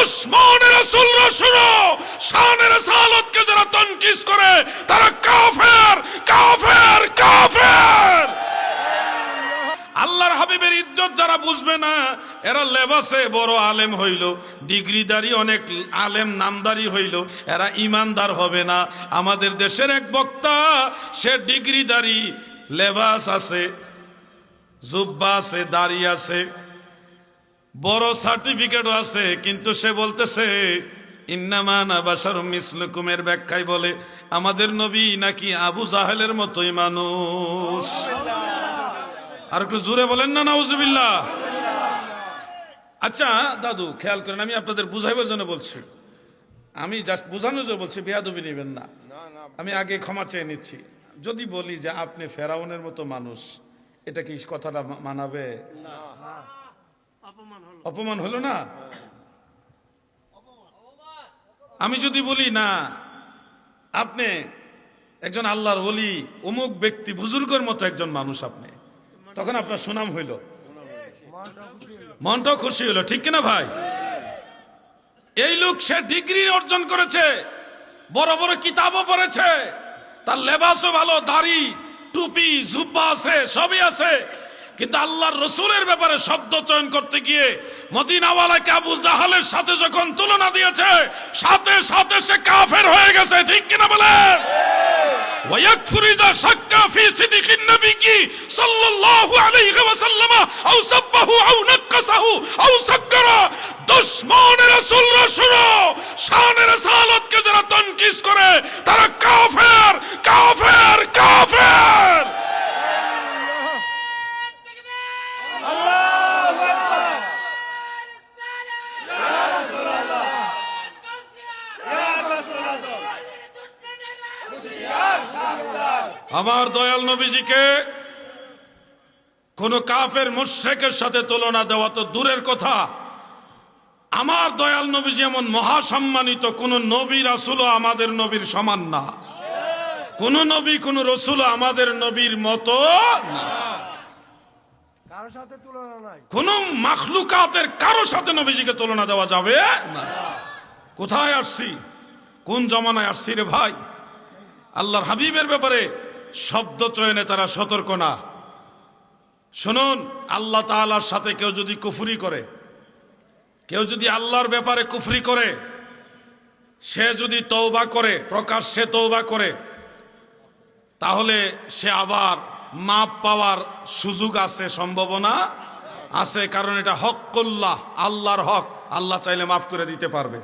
দুশমনে রাসূলরা শুনো, শানে রাসালাতকে যারা তানকিস করে তারা কাফের কাফের কাফের। আল্লাহর হাবিবের ইজ্জত যারা বুঝবে না, এরা লেবাসে বড় আলেম হইল, ডিগ্রিদারি অনেক আলেম নামদারি হইল, এরা ইমানদার হবে না। আমাদের দেশের এক বক্তা, সে ডিগ্রিদারি, লেবাস আছে, জুব্বা আছে, দাড়ি আছে, বড় সার্টিফিকেটও আছে, কিন্তু সে বলতেছে ইন্নামা আনা বাশারুম মিসলুকুম, এর ব্যাখ্যায় বলে আমাদের নবী নাকি আবু জাহেলের মতোই মানুষ। আর একটু জোরে বলেন না নাউজুবিল্লাহ। আচ্ছা দাদু খেয়াল করেন, আমি আপনাদের বুঝাইবার জন্য বলছি, আমি জাস্ট বুঝানোর জন্য বলছি, বেয়াদবি নেবেন না। আমি আগে ক্ষমা চেয়ে নিচ্ছি। যদি বলি যে আপনি ফেরাউনের মতো মানুষ, এটা কি কথাটা মানাবে? অপমান হলো না? আমি যদি বলি না আপনি একজন আল্লাহর ওলি, অমুক ব্যক্তি, বুজুর্গের মতো একজন মানুষ আপনি, তখন আপনার সুনাম হইল, মনটাও খুশি হইল, ঠিক কিনা ভাই? এই লোক, সে ডিগ্রি অর্জন করেছে, বড় বড় কিতাবও পড়েছে, তার লেবাসও ভালো, দাড়ি টুপি জুব্বা আছে, সবই আছে, কিন্তু আল্লাহর রসুলের ব্যাপারে শব্দ চয়ন করতে গিয়ে মদিনাওয়ালাকে আবু জাহালের সাথে যখন তুলনা দিয়েছে, সাথে সাথে সে কাফের হয়ে গেছে, ঠিক কিনা বলেন? ويكفر إذا شك في صدق النبي صلى الله عليه وسلم أو سبه أو نقصه أو سكر। দুশমন রাসূলরা শুনো, শানে রাসালাতকে যারা তানকিস করে তারা কাফের কাফের কাফের। আমার দয়াল নবীজিকে কোন কাফের মুশরিকের সাথে তুলনা দেওয়া তো দূরের কথা, আমার দয়াল নবীজি এমন মহাসম্মানিত, কোন নবী রাসূলও আমাদের নবীর সমান না, কোন নবী কোন রাসূলও আমাদের নবীর মতো না, কারো সাথে তুলনা নাই, কোন মাখলুকাতের কারো সাথে নবীজিকে তুলনা দেওয়া যাবে না। কোথায় আসছি, কোন জমানায় আসছি রে ভাই? আল্লাহর হাবিবের ব্যাপারে শব্দ চয়নে তারা সতর্ক না। শুনুন, আল্লাহ তাআলার সাথে কেউ যদি কুফরি করে, কেউ যদি আল্লাহর ব্যাপারে কুফরি করে, সে যদি তওবা করে, প্রকাশ্যে তওবা করে, তাহলে সে আবার মাপ পাওয়ার সুযোগ আছে, সম্ভাবনা আছে, কারণ এটা হকুল্লাহ, আল্লাহর হক, আল্লাহ চাইলে মাফ করে দিতে পারবে।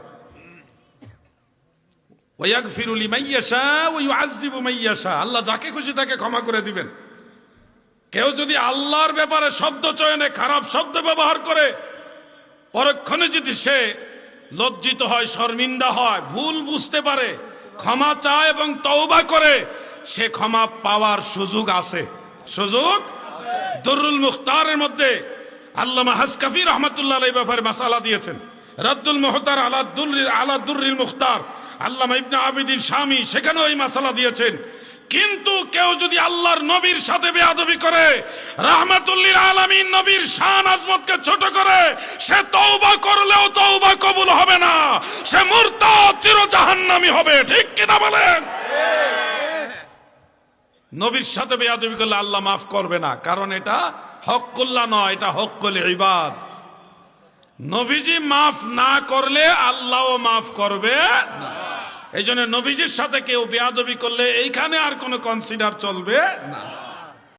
ওয়াগফিরু লিমান ইয়াশা ওয়া ইউআযযিবু মান ইয়াশা, আল্লাহ যাকে খুশি তাকে ক্ষমা করে দিবেন। কেউ যদি আল্লাহর ব্যাপারে শব্দ চয়নে খারাপ শব্দ ব্যবহার করে, পরক্ষণে যদি সে লজ্জিত হয়, শর্মিন্দা হয়, ভুল বুঝতে পারে, ক্ষমা চায় এবং তওবা করে, সে ক্ষমা পাওয়ার সুযোগ আছে, সুযোগ। দুরুল মুখতারের মধ্যে আল্লামা হাসকাফি রাহমাতুল্লাহ আলাইহি ব্যাপারে মাসালা দিয়েছেন। রাদ্দুল মুখতার আলা দুররিল মুখতার আল্লামা ইবনে আবিদিন শামী সেখানেও এই মাসালা দিয়েছেন। কিন্তু কেউ যদি আল্লাহর নবীর সাথে বেয়াদবি করে, রাহমাতুল লিল আলামিন নবীর শান আজমতকে ছোট করে, সে তওবা করলেও তওবা কবুল হবে না, সে মুরতাদ, চির জাহান্নামী হবে, ঠিক কিনা বলেন? নবীর সাথে বেয়াদবি করলে আল্লাহ মাফ করবে না, কারণ এটা হকুল্লাহ নয়, এটা হকুল ইবাদ। নবীজি মাফ না করলে আল্লাহও মাফ করবে না। এই জন্য নবীজির সাথে কেউ বেয়াদবি করলে এইখানে আর কোনো কনসিডার চলবে না।